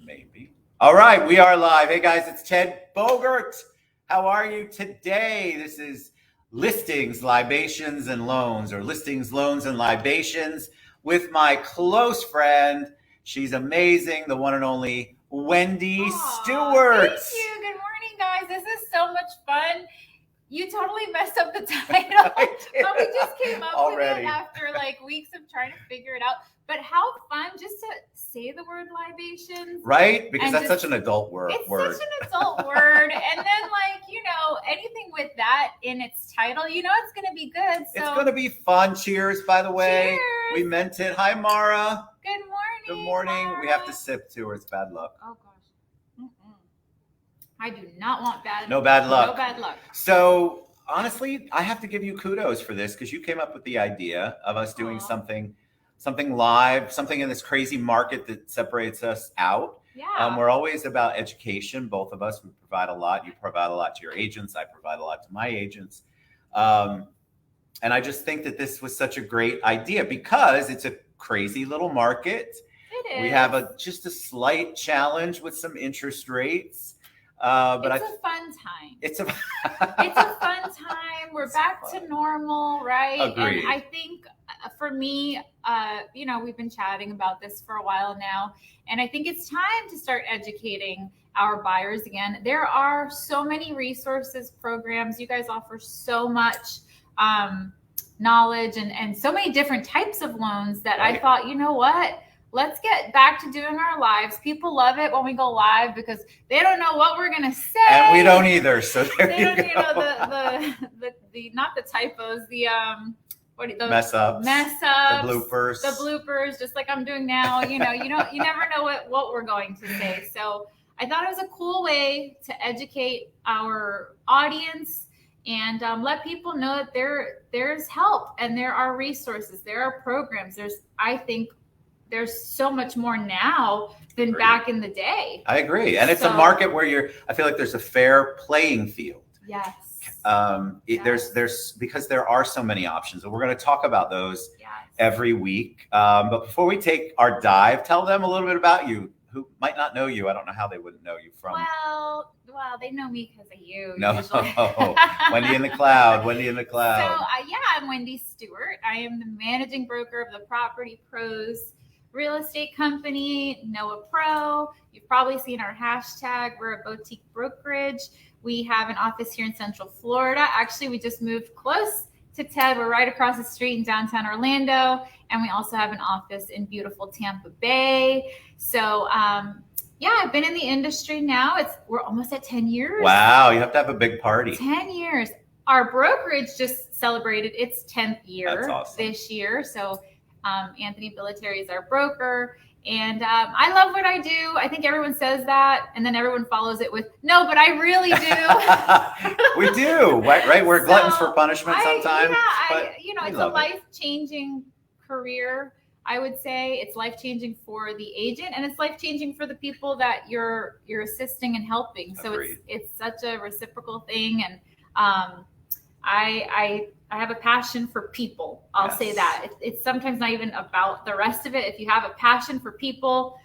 Maybe. All right, we are live. Hey guys, it's Ted Bogert. How are you today? This is Listings, Libations, and Loans, or Listings, Loans, and Libations with my close friend. She's amazing, the one and only Wendy Stewart. Thank you. Good morning, guys. This is so much fun. You totally messed up the title. But we just came up Already. with it after like weeks of trying to figure it out. But how fun just to say the word libations. Right? Because And that's just- such an adult word. It's such an adult word. And then anything with that in its title, it's going to be good. So It's going to be fun. Cheers, by the way. Cheers. We meant it. Hi, Mara. Good morning. Good morning. Mara. We have to sip too, or it's bad luck. Oh gosh. I do not want bad. No bad luck. No bad luck. So honestly, I have to give you kudos for this because you came up with the idea of us doing Aw. something live, something in this crazy market that separates us out. Yeah. We're always about education. Both of us, we provide a lot. You provide a lot to your agents. I provide a lot to my agents. And I just think that this was such a great idea because it's a crazy little market. It is. We have just a slight challenge with some interest rates. But it's a fun time. it's a It's a fun time. We're back to normal, right? Agreed. And I think for me, we've been chatting about this for a while now, and I think it's time to start educating our buyers again. There are so many resources, programs. You guys offer so much knowledge and so many different types of loans that Right. I thought, you know what? Let's get back to doing our lives. People love it when we go live because they don't know what we're gonna say, and we don't either. So there they you don't, go. the not the typos, the Mess ups, the bloopers, just like I'm doing now. You never know what we're going to say. So I thought it was a cool way to educate our audience and let people know that there's help and there are resources, there are programs. There's so much more now than Agreed. back in the day. I agree, and it's a So- market where I feel like there's a fair playing field. Yes. There's because there are so many options, and we're going to talk about those Yes. every week. But before we take our dive, tell them a little bit about you who might not know you. I don't know how they wouldn't know you from. Well, they know me because of you. No, usually. Wendy in the Cloud. Wendy in the So, Cloud. I'm Wendy Stewart. I am the managing broker of the Property Pros real estate company, Noah Pro. You've probably seen our hashtag. We're a boutique brokerage. We have an office here in Central Florida. Actually, we just moved close to Ted. We're right across the street in downtown Orlando. And we also have an office in beautiful Tampa Bay. So, I've been in the industry now. We're almost at 10 years. Wow, you have to have a big party. 10 years. Our brokerage just celebrated its 10th year That's awesome. this year. So Anthony Billeteri is our broker. And I love what I do. I think everyone says that. And then everyone follows it with, no, but I really do. We do, right? We're gluttons for punishment sometimes. It's a life-changing career. I would say it's life-changing for the agent and it's life-changing for the people that you're assisting and helping. So Agreed. it's such a reciprocal thing. And I have a passion for people. I'll say that. It's sometimes not even about the rest of it. If you have a passion for people,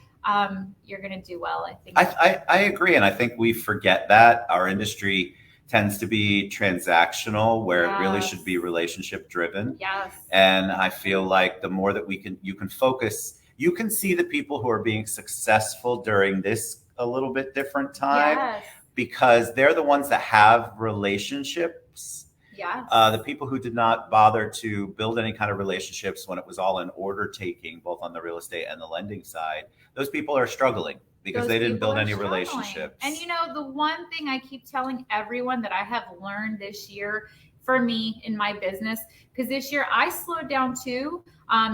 you're going to do well, I think. I agree. And I think we forget that our industry tends to be transactional where it really should be relationship driven. Yes. And I feel like the more that you can focus, you can see the people who are being successful during this a little bit different time. Yes. Because they're the ones that have relationships. Yes. The people who did not bother to build any kind of relationships when it was all in order taking, both on the real estate and the lending side, those people are struggling because they didn't build any relationships. And the one thing I keep telling everyone that I have learned this year for me in my business, because this year I slowed down too,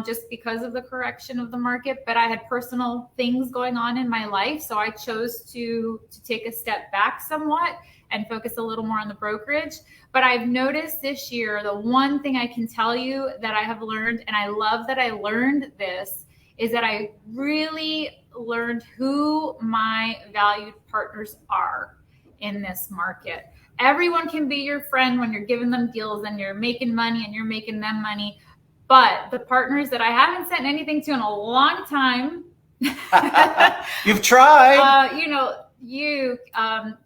just because of the correction of the market, but I had personal things going on in my life. So I chose to take a step back somewhat and focus a little more on the brokerage. But I've noticed this year, the one thing I can tell you that I have learned, and I love that I learned this, is that I really learned who my valued partners are in this market. Everyone can be your friend when you're giving them deals and you're making money and you're making them money. But the partners that I haven't sent anything to in a long time, You've tried.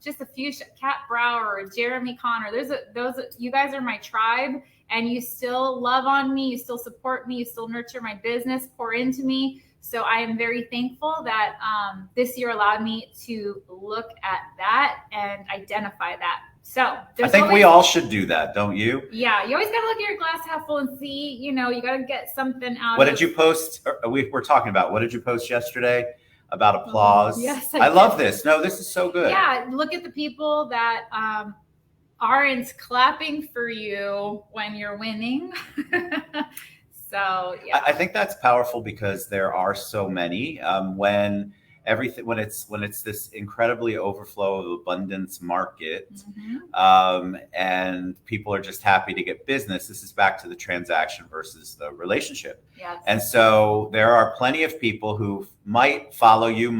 Just a few, Kat Brower, Jeremy Connor. You guys are my tribe, and you still love on me. You still support me. You still nurture my business, pour into me. So I am very thankful that this year allowed me to look at that and identify that. So I think we all should do that, don't you? Yeah, you always got to look at your glass half full and see, you got to get something out What did you post? We were talking about, what did you post yesterday about applause? Yes, I love this. No, this is so good. Yeah, look at the people that aren't clapping for you when you're winning. So yeah, I think that's powerful because there are so many. When it's this incredibly overflow of abundance market, and people are just happy to get business. This is back to the transaction versus the relationship. Yes. And so there are plenty of people who might follow you,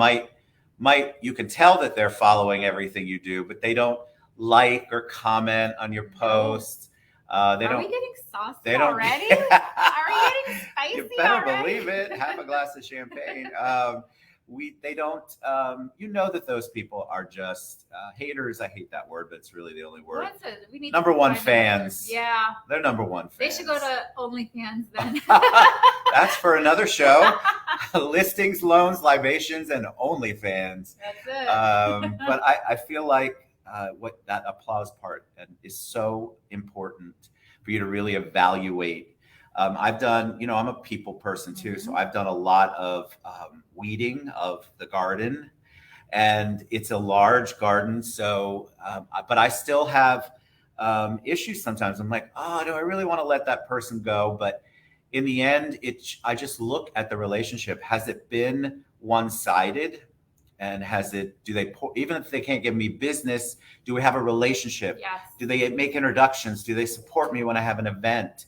you can tell that they're following everything you do, but they don't like or comment on your posts. Are we getting saucy already? Are we getting spicy? You better already? believe it. Have a glass of champagne. They don't, that those people are just haters. I hate that word, but it's really the only word. We need number one fans. Yeah. They're number one fans. They should go to OnlyFans then. That's for another show. Listings, loans, libations, and OnlyFans. That's it. But I feel like what that applause part is so important for you to really evaluate. I've done, I'm a people person too. So I've done a lot of weeding of the garden, and it's a large garden. So, but I still have issues sometimes. I'm like, do I really want to let that person go? But in the end, I just look at the relationship. Has it been one-sided? And even if they can't give me business, do we have a relationship? Yes. Do they make introductions? Do they support me when I have an event?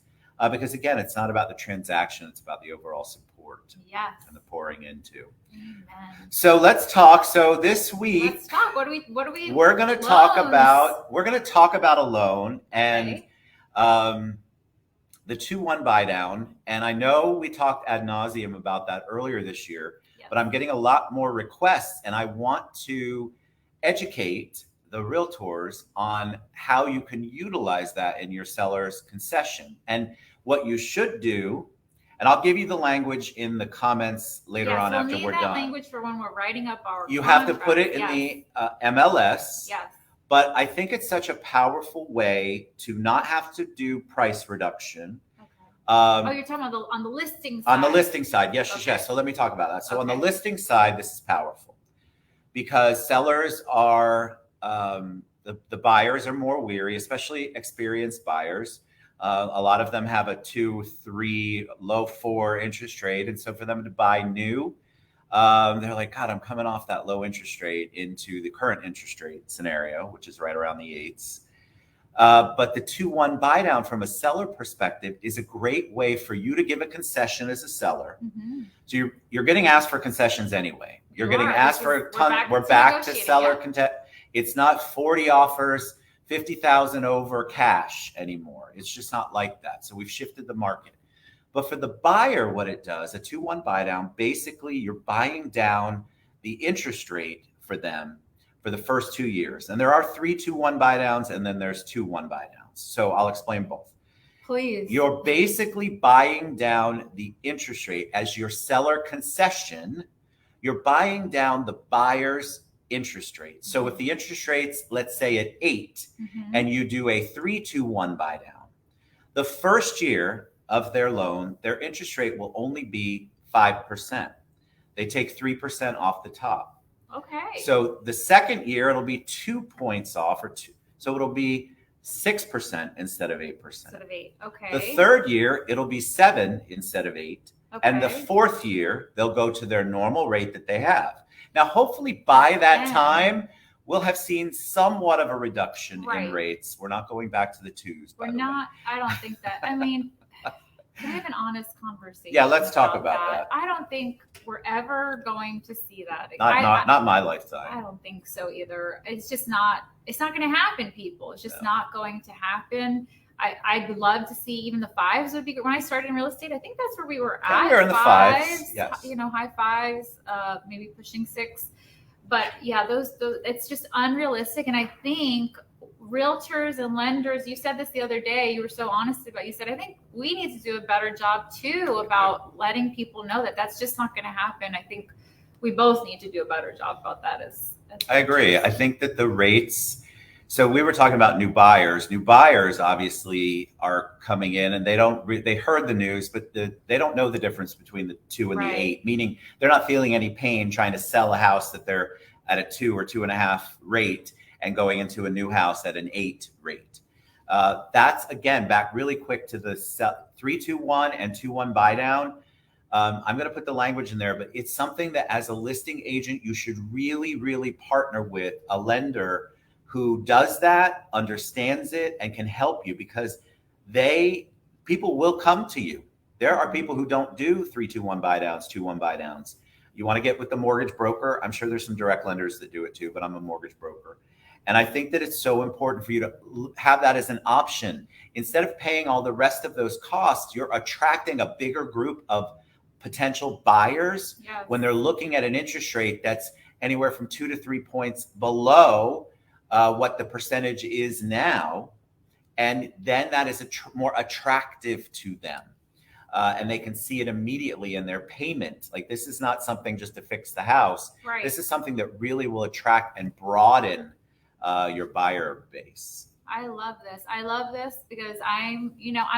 Because again, it's not about the transaction; it's about the overall support. Yes. And the pouring into. Amen. So let's talk. So this week, let's talk. What do we? We're going to talk about a loan and the 2-1 buy down. And I know we talked ad nauseum about that earlier this year. But I'm getting a lot more requests, and I want to educate the realtors on how you can utilize that in your seller's concession and what you should do. And I'll give you the language in the comments later on after we're done. Language for when we're writing up our You have to put it in the MLS. Yes. But I think it's such a powerful way to not have to do price reduction. You're talking about on the listing side. On the listing side, yes. So let me talk about that. So on the listing side, this is powerful because sellers are, the buyers are more weary, especially experienced buyers. A lot of them have a 2, 3, low 4 interest rate. And so for them to buy new, they're like, God, I'm coming off that low interest rate into the current interest rate scenario, which is right around the 8s. But the 2-1 buy down from a seller perspective is a great way for you to give a concession as a seller. So you're getting asked for concessions anyway. You're getting asked for a ton. We're back to seller content. It's not 40 offers, 50,000 over cash anymore. It's just not like that. So we've shifted the market. But for the buyer, what it does, a 2-1 buy down, basically you're buying down the interest rate for them for the first 2 years. And there are 3 2-1 buy downs, and then there's 2-1 buy downs. So I'll explain both. Please. You're basically buying down the interest rate as your seller concession. You're buying down the buyer's interest rate. So if the interest rate's, let's say at 8, and you do a 3-2-1 buy down, the first year of their loan, their interest rate will only be 5%. They take 3% off the top. Okay. So the second year, it'll be 2 points off, so it'll be 6% instead of 8%. Instead of 8, okay. The third year, it'll be 7 instead of 8. Okay. And the fourth year, they'll go to their normal rate that they have. Now, hopefully by that time, we'll have seen somewhat of a reduction in rates. We're not going back to the 2s. We're not. I don't think that. I mean, can we have an honest conversation? Yeah, let's talk about that. I don't think we're ever going to see that. Not my lifetime. I don't think so either. It's just not. It's not going to happen, people. It's just not going to happen. I'd love to see even the fives would be good. When I started in real estate, I think that's where we were Yeah, at. we were in the fives, yes. High fives, maybe pushing six. But yeah, those it's just unrealistic. And I think realtors and lenders, you said this the other day, you were so honest about it. You said, I think we need to do a better job too about letting people know that that's just not going to happen. I think we both need to do a better job about that. I agree. I think that the rates, so we were talking about new buyers. New buyers obviously are coming in and they heard the news, but they don't know the difference between the 2 and the 8, meaning they're not feeling any pain trying to sell a house that they're at a 2 or 2.5 rate and going into a new house at an 8 rate. That's, again, back really quick to the 3-2-1 and 2-1 buy down. I'm going to put the language in there, but it's something that as a listing agent, you should really, really partner with a lender who does that, understands it, and can help you, because people will come to you. There are people who don't do 3-2-1 buy downs, 2-1 buy downs. You want to get with the mortgage broker. I'm sure there's some direct lenders that do it too, but I'm a mortgage broker. And I think that it's so important for you to have that as an option. Instead of paying all the rest of those costs, you're attracting a bigger group of potential buyers when they're looking at an interest rate that's anywhere from 2 to 3 points below what the percentage is now. And then that is more attractive to them. And they can see it immediately in their payment. Like, this is not something just to fix the house. Right. This is something that really will attract and broaden your buyer base. I love this because I'm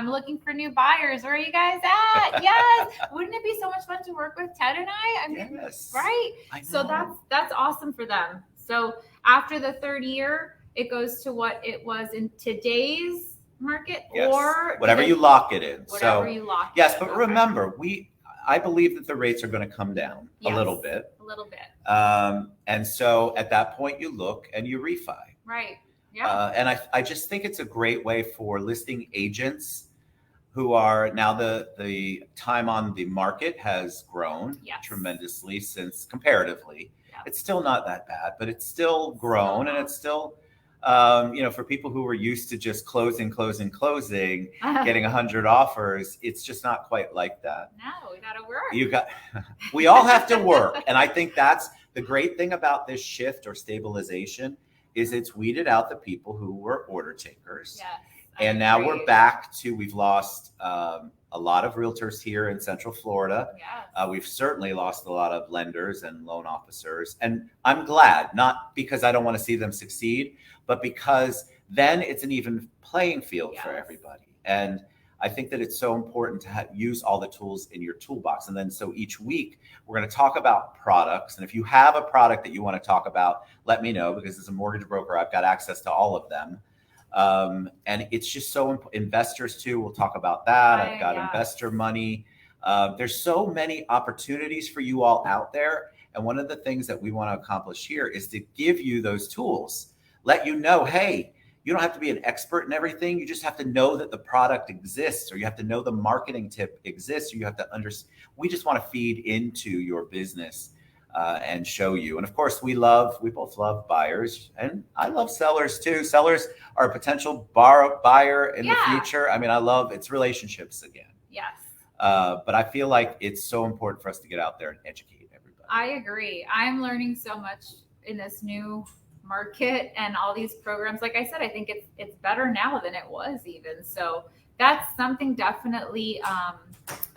looking for new buyers. Where are you guys at? Yes. Wouldn't it be so much fun to work with Ted and I? I mean, yes. Right? So that's awesome for them. So after the third year, it goes to what it was in today's market, or whatever you lock it in. Whatever you lock it in. But remember, I believe that the rates are going to come down a little bit. And so at that point, you look and you refi. Right. Yeah. And I just think it's a great way for listing agents who are now the time on the market has grown tremendously since comparatively. It's still not that bad, but it's still grown, and it's still, for people who were used to just closing, getting 100 offers, it's just not quite like that. No, we got to work. We all have to work. And I think that's the great thing about this shift or stabilization is it's weeded out the people who were order takers. Yes, and now we're back to, we've lost a lot of realtors here in Central Florida. Yes. We've certainly lost a lot of lenders and loan officers. And I'm glad, not because I don't want to see them succeed, but because then it's an even playing field for everybody. And I think that it's so important to use all the tools in your toolbox. And then so each week we're going to talk about products. And if you have a product that you want to talk about, let me know, because as a mortgage broker, I've got access to all of them. And it's just so investors too. We'll talk about that. I've got investor money. There's so many opportunities for you all out there. And one of the things that we want to accomplish here is to give you those tools, let you know, hey, you don't have to be an expert in everything. You just have to know that the product exists, or you have to know the marketing tip exists, or you have to understand. We just want to feed into your business and show you. And of course, we both love buyers, and I love sellers too. Sellers are a potential buyer in the future. I mean, it's relationships again. Yes. But I feel like it's so important for us to get out there and educate everybody. I agree. I'm learning so much in this new market and all these programs. Like I said, I think it's better now than it was even. So that's something definitely,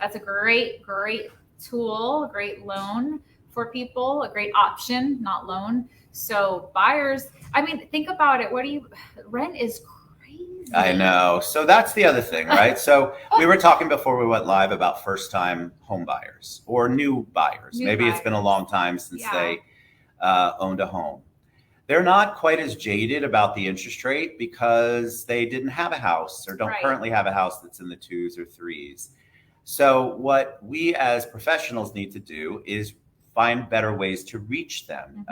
that's a great tool, a great loan for people, a great option, not loan. So buyers, I mean, think about it. Rent is crazy. I know. So that's the other thing, right? So we were talking before we went live about first time home buyers or new buyers. Maybe it's been a long time since they owned a home. They're not quite as jaded about the interest rate because they didn't have a house or don't currently have a house that's in the 2s or 3s. So what we as professionals need to do is find better ways to reach them.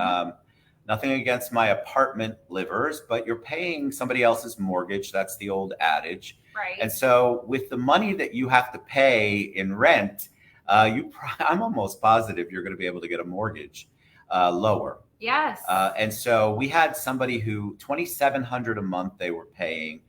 Nothing against my apartment livers, but you're paying somebody else's mortgage. That's the old adage. Right. And so with the money that you have to pay in rent, I'm almost positive you're going to be able to get a mortgage lower. Yes. And so we had somebody who $2,700 a month they were paying,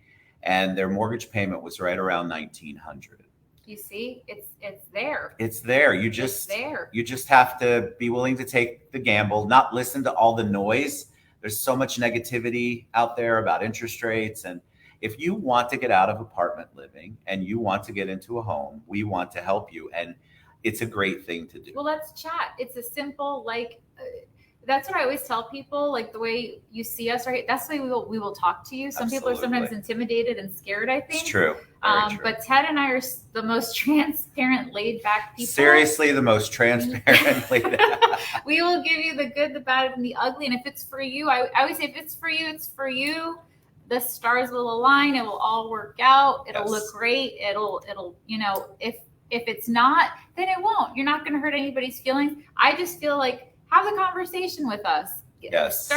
and their mortgage payment was right around 1,900. You see, it's there. It's there. It's there. You just have to be willing to take the gamble, not listen to all the noise. There's so much negativity out there about interest rates. And if you want to get out of apartment living and you want to get into a home, we want to help you. And it's a great thing to do. Well, let's chat. It's a simple, that's what I always tell people, like the way you see us, right? That's the way we will talk to you. Some people are sometimes intimidated and scared, I think. It's true. True. But Ted and I are the most transparent, laid back people. Seriously, the most transparent, laid back. We will give you the good, the bad, and the ugly. And if it's for you, I always say, if it's for you, it's for you. The stars will align. It will all work out. It'll look great. It'll, if it's not, then it won't. You're not going to hurt anybody's feelings. I just feel like, have the conversation with us. Yes.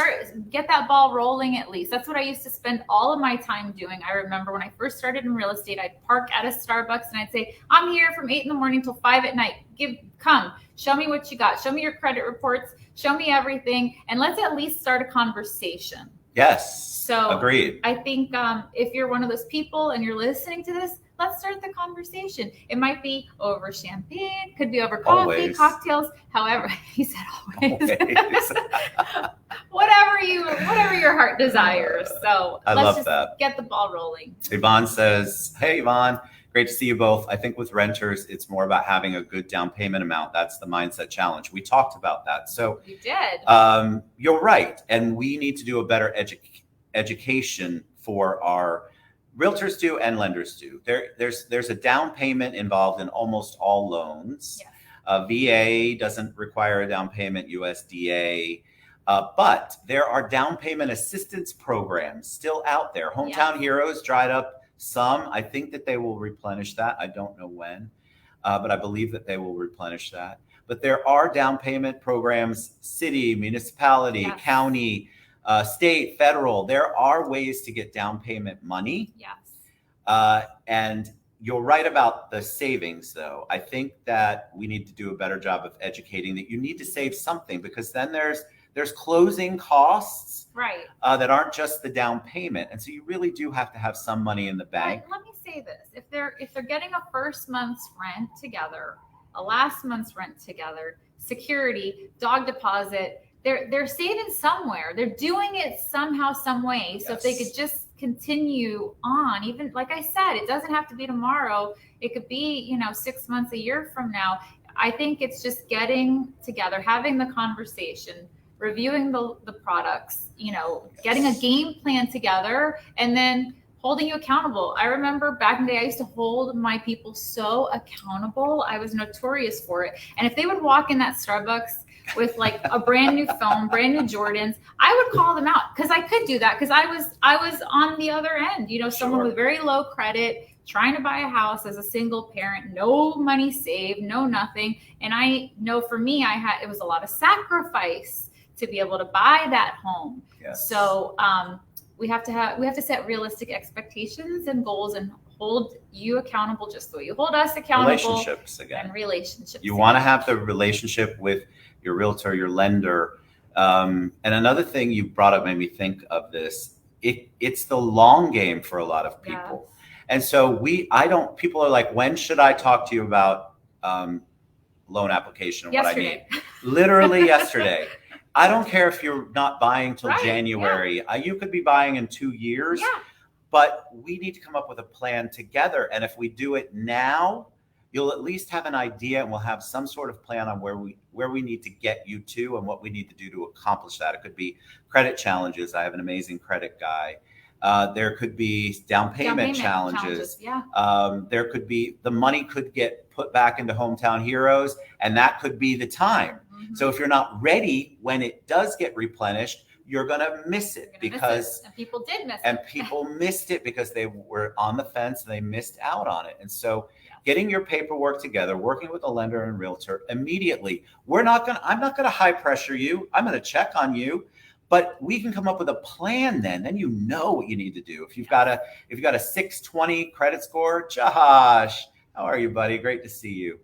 Get that ball rolling at least. That's what I used to spend all of my time doing. I remember when I first started in real estate, I'd park at a Starbucks and I'd say, I'm here from 8 a.m. till 5 p.m. Come, show me what you got. Show me your credit reports. Show me everything. And let's at least start a conversation. Yes. So agreed. I think if you're one of those people and you're listening to this, let's start the conversation. It might be over champagne, could be over coffee, cocktails. However, he said always. whatever your heart desires. So let's just get the ball rolling. Yvonne says, hey, Yvonne, great to see you both. I think with renters, it's more about having a good down payment amount. That's the mindset challenge. We talked about that. So you did. You're right. And we need to do a better education for our realtors do and lenders do. There's a down payment involved in almost all loans. VA doesn't require a down payment, USDA, but there are down payment assistance programs still out there. Hometown Heroes dried up some. I think that they will replenish that. I don't know when, but I believe that they will replenish that. But there are down payment programs, city, municipality, county, state, federal. There are ways to get down payment money. Yes. And you're right about the savings, though. I think that we need to do a better job of educating that you need to save something, because then there's closing costs, right, that aren't just the down payment, and so you really do have to have some money in the bank. Let me say this: if they're getting a first month's rent together, a last month's rent together, security, dog deposit. They're saving somewhere. They're doing it somehow, some way. So if they could just continue on, even like I said, it doesn't have to be tomorrow. It could be, 6 months, a year from now. I think it's just getting together, having the conversation, reviewing the products, getting a game plan together, and then holding you accountable. I remember back in the day, I used to hold my people so accountable. I was notorious for it. And if they would walk in that Starbucks with like a brand new phone, brand new Jordans, I would call them out, because I could do that, because I was on the other end, someone with very low credit, trying to buy a house as a single parent, no money saved, no nothing. And I know for me, it was a lot of sacrifice to be able to buy that home. Yes. So we have to set realistic expectations and goals and hold you accountable just the way you hold us accountable. Relationships again. And relationships. You want to have the relationship with your realtor, your lender. And another thing you brought up made me think of this. It's the long game for a lot of people. Yeah. And so people are like, when should I talk to you about loan application and what I need? Literally yesterday. I don't care if you're not buying till January. Yeah. You could be buying in 2 years. Yeah. But we need to come up with a plan together. And if we do it now, you'll at least have an idea, and we'll have some sort of plan on where we need to get you to and what we need to do to accomplish that. It could be credit challenges. I have an amazing credit guy. There could be down payment challenges. Yeah. There could be, the money could get put back into Hometown Heroes, and that could be the time. Mm-hmm. So if you're not ready when it does get replenished, you're going to miss it, because and people did miss it. And people missed it because they were on the fence and they missed out on it. And so getting your paperwork together, working with a lender and realtor immediately. I'm not going to high pressure you. I'm going to check on you, but we can come up with a plan then you know what you need to do. If you've got a 620 credit score, Josh, how are you, buddy? Great to see you.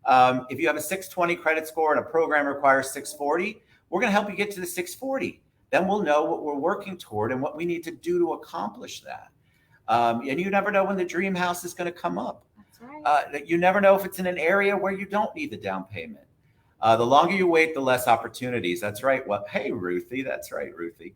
If you have a 620 credit score and a program requires 640, we're going to help you get to the 640. Then we'll know what we're working toward and what we need to do to accomplish that. And you never know when the dream house is going to come up. That's right. You never know if it's in an area where you don't need the down payment. The longer you wait, the less opportunities. That's right. Well, hey, Ruthie. That's right, Ruthie.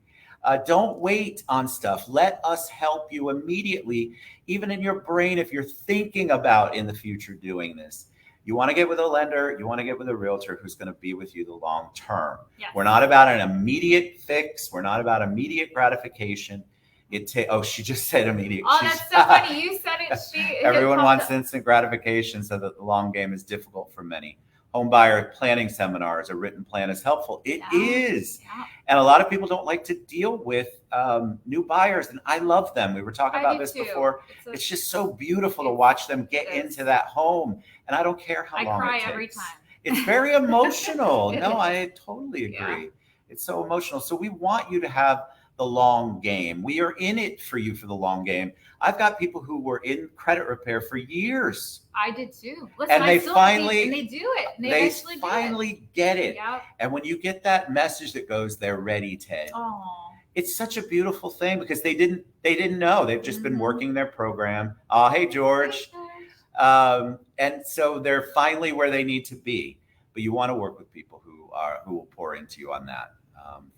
Don't wait on stuff. Let us help you immediately, even in your brain, if you're thinking about in the future doing this. You want to get with a lender. You want to get with a realtor who's going to be with you the long term. Yes. We're not about an immediate fix. We're not about immediate gratification. She just said immediate. Oh, that's so funny. You said it. Everyone wants instant gratification, so that the long game is difficult for many. Home buyer planning seminars, a written plan is helpful. It is. Yeah. And a lot of people don't like to deal with new buyers, and I love them. We were talking about this before. It's just so beautiful to watch them get into that home, and I don't care how long it takes. I cry every time. It's very emotional. No, I totally agree. Yeah. It's so emotional. So we want you to have the long game. We are in it for you for the long game. I've got people who were in credit repair for years. I did too. Listen, and they finally they do it. They finally get it. Yep. And when you get that message that goes, "They're ready, Ted." Oh. It's such a beautiful thing because they didn't know. They've just been working their program. Oh, hey George. And so they're finally where they need to be. But you want to work with people who will pour into you on that.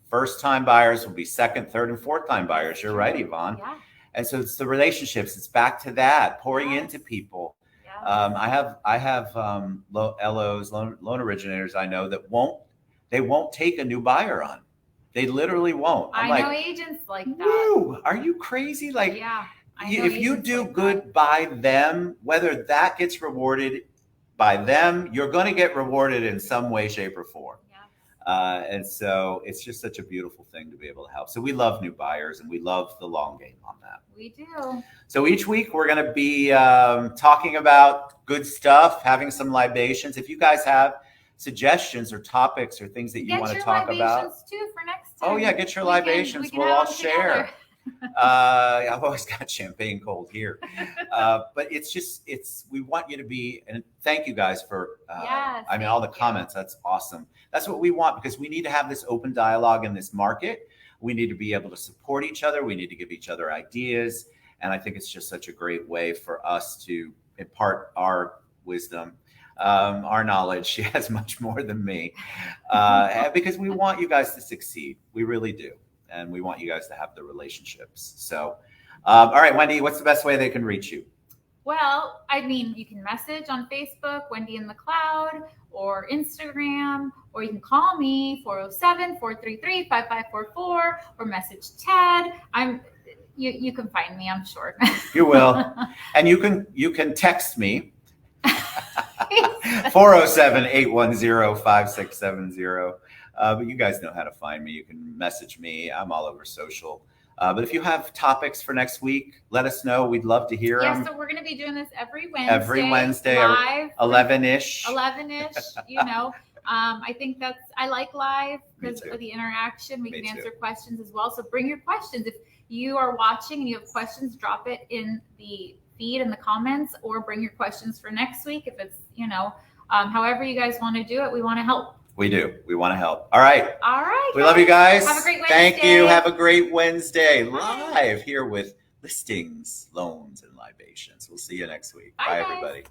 First-time buyers will be second, third, and fourth-time buyers. You're right, Yvonne. Yeah. And so it's the relationships. It's back to that, pouring into people. Yeah. I have LOs, loan originators I know that won't take a new buyer on. They literally won't. I know agents like that. Woo, are you crazy? Like, yeah, if you do good by them, whether that gets rewarded by them, you're going to get rewarded in some way, shape, or form. And so it's just such a beautiful thing to be able to help. So we love new buyers and we love the long game on that. We do. So each week we're going to be talking about good stuff, having some libations. If you guys have suggestions or topics or things that you want to talk about. Get your libations too for next time. Oh yeah, get your libations. We'll all share. I've always got champagne cold here. But we want you to be, and thank you guys for, all the comments. That's awesome. That's what we want because we need to have this open dialogue in this market. We need to be able to support each other. We need to give each other ideas. And I think it's just such a great way for us to impart our wisdom, our knowledge. She has much more than me because we want you guys to succeed. We really do. And we want you guys to have the relationships. So, all right, Wendy, what's the best way they can reach you? Well, I mean, you can message on Facebook, Wendy in the Cloud, or Instagram, or you can call me 407-433-5544, or message Ted. You can find me, I'm sure. You will. And you can text me 407-810-5670. But you guys know how to find me. You can message me. I'm all over social. But if you have topics for next week, let us know. We'd love to hear them. Yeah, so we're going to be doing this every Wednesday. Every Wednesday, live. 11-ish. 11-ish, I think I like live because of the interaction. We can answer questions as well. So bring your questions. If you are watching and you have questions, drop it in the feed in the comments or bring your questions for next week. If it's, however you guys want to do it, we want to help. We do. We want to help. All right. All right. We love you guys. Have a great Wednesday. Thank you. Have a great Wednesday. Live here with Listings, Loans, and Libations. We'll see you next week. Bye everybody.